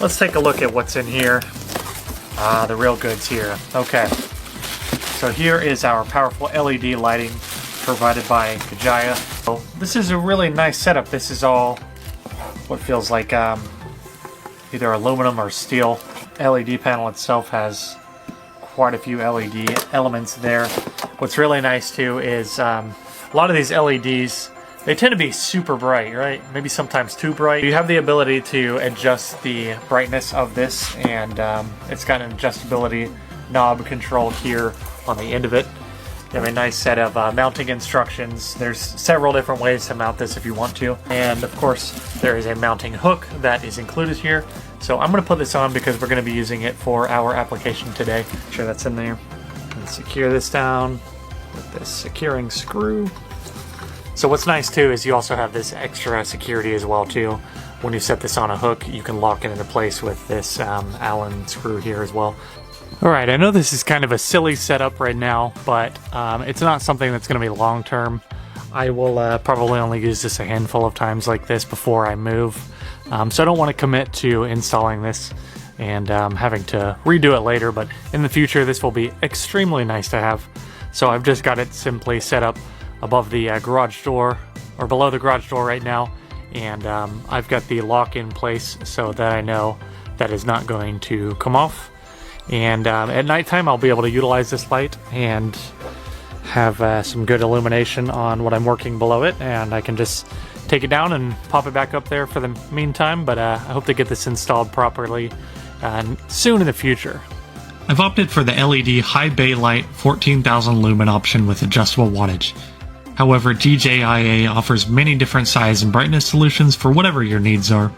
let's take a look at what's in here. The real goods here. Okay. So here is our powerful LED lighting provided by Gajaya. So this is a really nice setup. This is all what feels like either aluminum or steel. LED panel itself has quite a few LED elements there. What's really nice too is a lot of these LEDs, they tend to be super bright, right? Maybe sometimes too bright. You have the ability to adjust the brightness of this, and it's got an adjustability knob control here on the end of it. You have a nice set of mounting instructions. There's several different ways to mount this if you want to. And of course, there is a mounting hook that is included here. So I'm going to put this on because we're going to be using it for our application today. Make sure that's in there. And secure this down with this securing screw. So what's nice too is you also have this extra security as well too. When you set this on a hook, you can lock it into place with this Allen screw here as well. Alright, I know this is kind of a silly setup right now, but it's not something that's going to be long term. I will probably only use this a handful of times like this before I move. So I don't want to commit to installing this and having to redo it later, but in the future this will be extremely nice to have. So I've just got it simply set up above the garage door, or below the garage door right now, and I've got the lock in place so that I know that is not going to come off. And at nighttime I'll be able to utilize this light and have some good illumination on what I'm working below it, and I can just take it down and pop it back up there for the meantime, but I hope to get this installed properly soon in the future. I've opted for the LED High Bay Light 14,000 lumen option with adjustable wattage. However, DJIA offers many different size and brightness solutions for whatever your needs are.